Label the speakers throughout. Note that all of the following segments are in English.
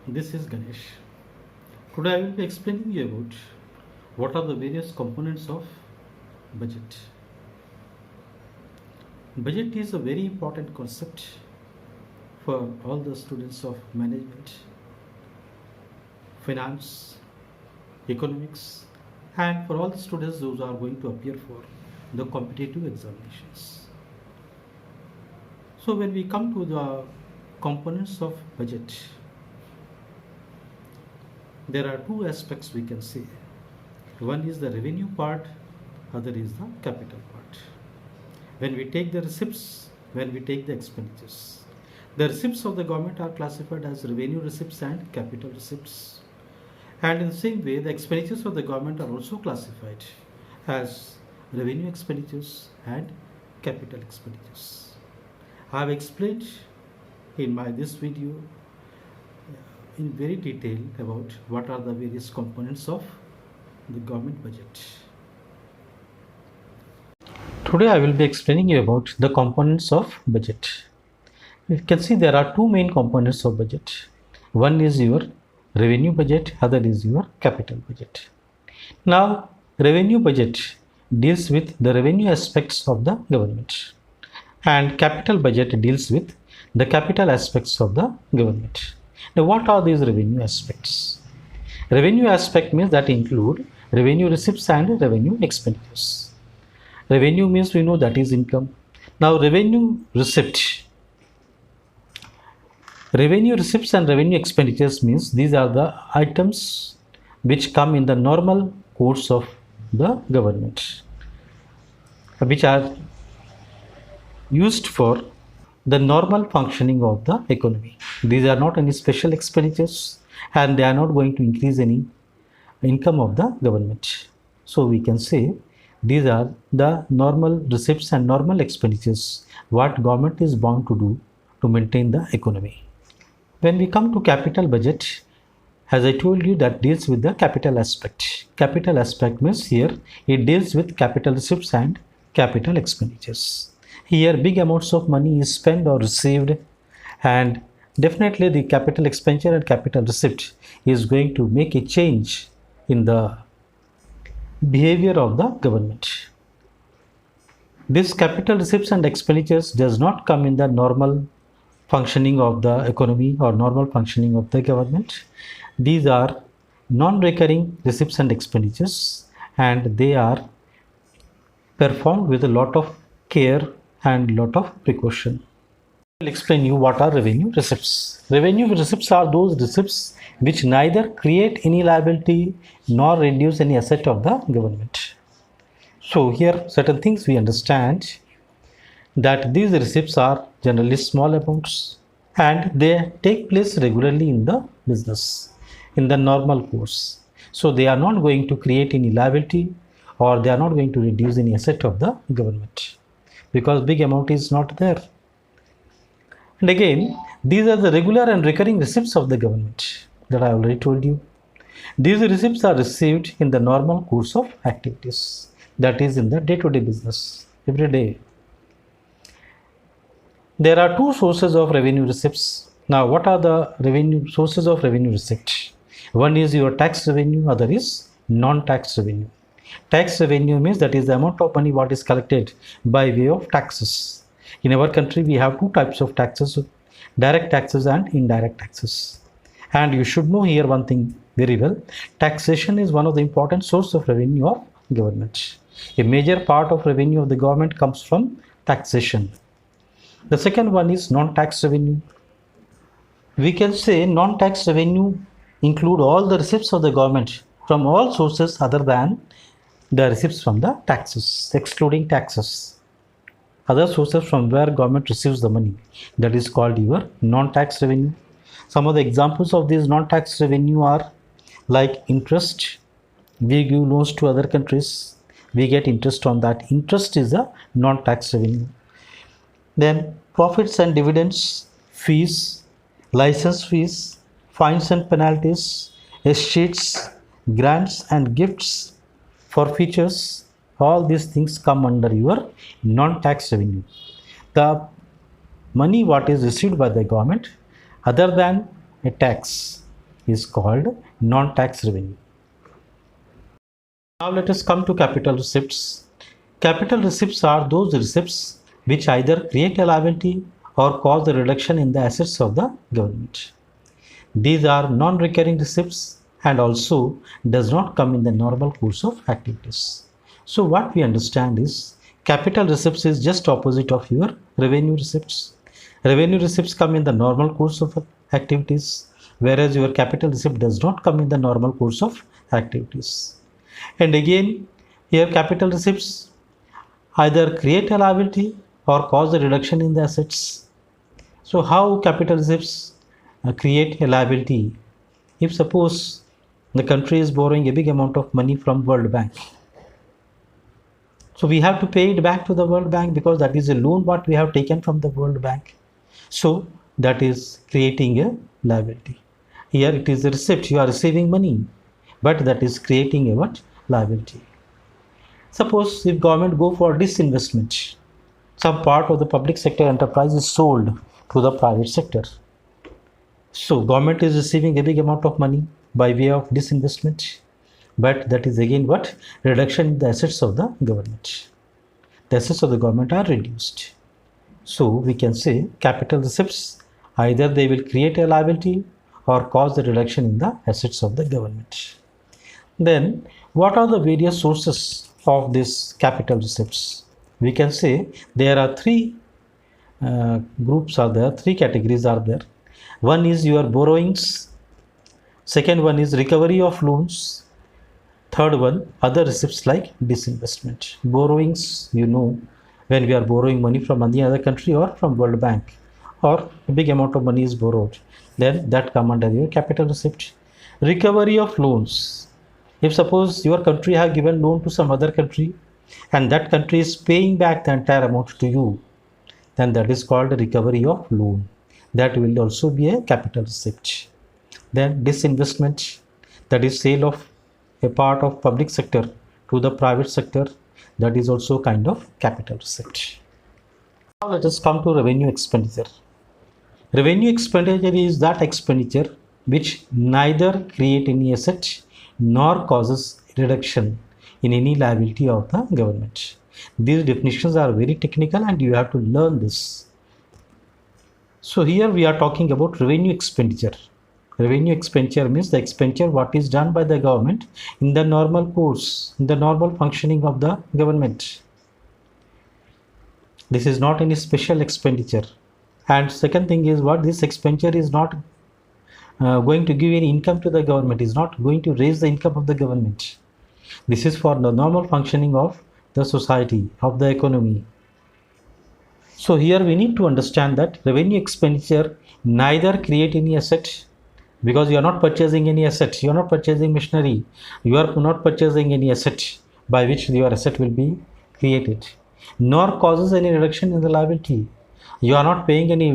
Speaker 1: This is Ganesh. Today I will be explaining you about what are the various components of budget. Budget is a very important concept for all the students of management, finance, economics, and for all the students those are going to appear for the competitive examinations. So when we come to the components of budget, there are two aspects we can see. One is the revenue part, other is the capital part. When we take the receipts, when we take the expenditures, the receipts of the government are classified as revenue receipts and capital receipts. And in the same way, the expenditures of the government are also classified as revenue expenditures and capital expenditures. I have explained in this video in very detail about what are the various components of the government budget. Today I will be explaining you about the components of budget. You can see there are two main components of budget. One is your revenue budget, other is your capital budget. Now, revenue budget deals with the revenue aspects of the government, and capital budget deals with the capital aspects of the government. Now, what are these revenue aspects? Revenue aspect means that include revenue receipts and revenue expenditures. Revenue means we know that is income. Now, revenue receipts and revenue expenditures means these are the items which come in the normal course of the government, which are used for the normal functioning of the economy. These are not any special expenditures and they are not going to increase any income of the government. So we can say these are the normal receipts and normal expenditures what government is bound to do to maintain the economy. When we come to capital budget, as I told you, that deals with the capital aspect. Capital aspect means here it deals with capital receipts and capital expenditures. Here big amounts of money is spent or received, and definitely the capital expenditure and capital receipt is going to make a change in the behavior of the government. This capital receipts and expenditures does not come in the normal functioning of the economy or normal functioning of the government. These are non-recurring receipts and expenditures, and they are performed with a lot of care and lot of precaution. I will explain you what are revenue receipts. Revenue receipts are those receipts which neither create any liability nor reduce any asset of the government. So here certain things we understand, that these receipts are generally small amounts and they take place regularly in the business in the normal course. So they are not going to create any liability or they are not going to reduce any asset of the government, because big amount is not there. And again, these are the regular and recurring receipts of the government that I already told you. These receipts are received in the normal course of activities, that is in the day-to-day business, every day. There are two sources of revenue receipts. Now, what are the revenue sources of revenue receipt? One is your tax revenue, other is non-tax revenue. Tax revenue means that is the amount of money what is collected by way of taxes. In our country, we have two types of taxes, direct taxes and indirect taxes. And you should know here one thing very well. Taxation is one of the important source of revenue of government. A major part of revenue of the government comes from taxation. The second one is non-tax revenue. We can say non-tax revenue include all the receipts of the government from all sources other than the receipts from the taxes, excluding taxes. Other sources from where government receives the money, that is called your non-tax revenue. Some of the examples of these non-tax revenue are like interest. We give loans to other countries, we get interest on that. Interest is a non-tax revenue. Then profits and dividends, fees, license fees, fines and penalties, estates, grants and gifts, forfeitures, all these things come under your non-tax revenue. The money what is received by the government other than a tax is called non-tax revenue. Now let us come to capital receipts. Capital receipts are those receipts which either create a liability or cause a reduction in the assets of the government. These are non-recurring receipts and also does not come in the normal course of activities. So what we understand is capital receipts is just opposite of your revenue receipts. Revenue receipts come in the normal course of activities, whereas your capital receipt does not come in the normal course of activities. And again, here capital receipts either create a liability or cause a reduction in the assets. So how capital receipts create a liability? If suppose the country is borrowing a big amount of money from World Bank, so we have to pay it back to the World Bank because that is a loan what we have taken from the World Bank. So that is creating a liability. Here it is a receipt, you are receiving money, but that is creating a what? Liability. Suppose if government go for disinvestment, some part of the public sector enterprise is sold to the private sector. So government is receiving a big amount of money by way of disinvestment, but that is again what? Reduction in the assets of the government. The assets of the government are reduced. So we can say capital receipts, either they will create a liability or cause the reduction in the assets of the government. Then what are the various sources of this capital receipts? We can say there are three groups are there, three categories are there. One is your borrowings, second one is recovery of loans, third one other receipts like disinvestment. Borrowings, you know, when we are borrowing money from any other country or from World Bank, or a big amount of money is borrowed, then that come under your capital receipt. Recovery of loans, if suppose your country have given loan to some other country and that country is paying back the entire amount to you, then that is called recovery of loan. That will also be a capital receipt. Then disinvestment, that is sale of a part of public sector to the private sector, that is also kind of capital receipt. Now let us come to revenue expenditure. Revenue expenditure is that expenditure which neither create any asset nor causes reduction in any liability of the government. These definitions are very technical and you have to learn this. So here we are talking about revenue expenditure. Revenue expenditure means the expenditure what is done by the government in the normal course, in the normal functioning of the government. This is not any special expenditure. And second thing is what this expenditure is not going to give any income to the government, is not going to raise the income of the government. This is for the normal functioning of the society, of the economy. So here we need to understand that revenue expenditure neither create any asset, because you are not purchasing any asset, you are not purchasing machinery, you are not purchasing any asset by which your asset will be created, nor causes any reduction in the liability. You are not paying any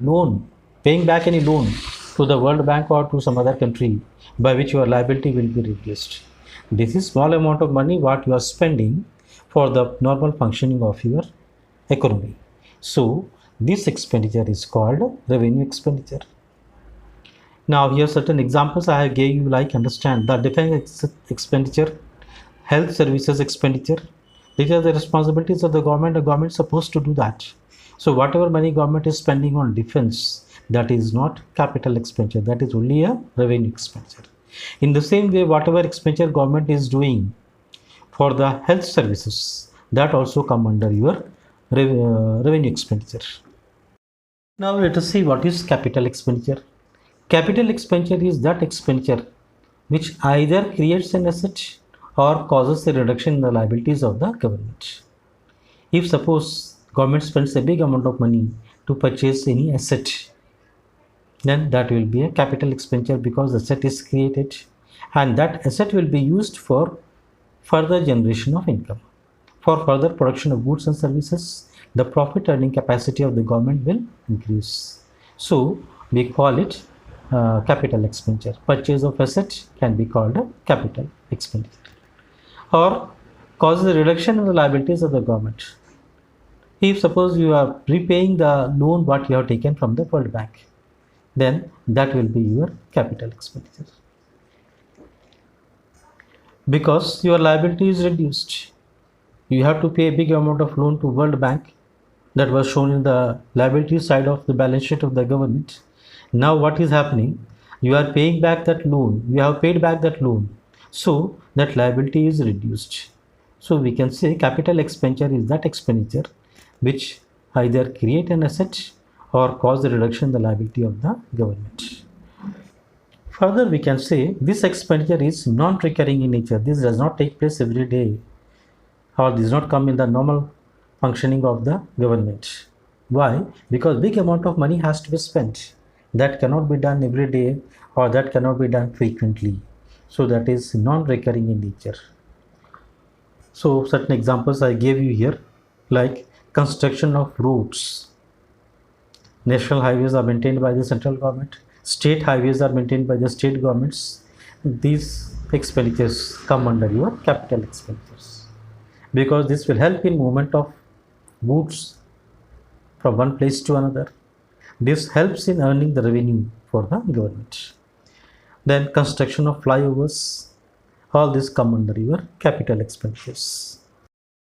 Speaker 1: loan, paying back any loan to the World Bank or to some other country by which your liability will be reduced. This is small amount of money what you are spending for the normal functioning of your economy. So this expenditure is called revenue expenditure. Now here certain examples I have gave you, like understand the defense expenditure, health services expenditure. These are the responsibilities of the government. The government is supposed to do that. So whatever money government is spending on defense, that is not capital expenditure, that is only a revenue expenditure. In the same way, whatever expenditure government is doing for the health services, that also come under your revenue expenditure. Now let us see what is capital expenditure. Capital expenditure is that expenditure which either creates an asset or causes a reduction in the liabilities of the government. If suppose government spends a big amount of money to purchase any asset, then that will be a capital expenditure because the asset is created and that asset will be used for further generation of income. For further production of goods and services, the profit earning capacity of the government will increase. So we call it capital expenditure. Purchase of asset can be called a capital expenditure. Or causes a reduction in the liabilities of the government. If suppose you are repaying the loan what you have taken from the World Bank, then that will be your capital expenditure. Because your liability is reduced, you have to pay a big amount of loan to World Bank that was shown in the liability side of the balance sheet of the government. Now what is happening? You are paying back that loan. You have paid back that loan. So that liability is reduced. So we can say capital expenditure is that expenditure which either create an asset or cause the reduction in the liability of the government. Further, we can say this expenditure is non-recurring in nature. This does not take place every day, or does not come in the normal functioning of the government. Why? Because big amount of money has to be spent. That cannot be done every day, or that cannot be done frequently. So that is non-recurring in nature. So certain examples I gave you here, like construction of roads. National highways are maintained by the central government. State highways are maintained by the state governments. These expenditures come under your capital expenditures, because this will help in movement of goods from one place to another. This helps in earning the revenue for the government. Then construction of flyovers, all this come under your capital expenditures.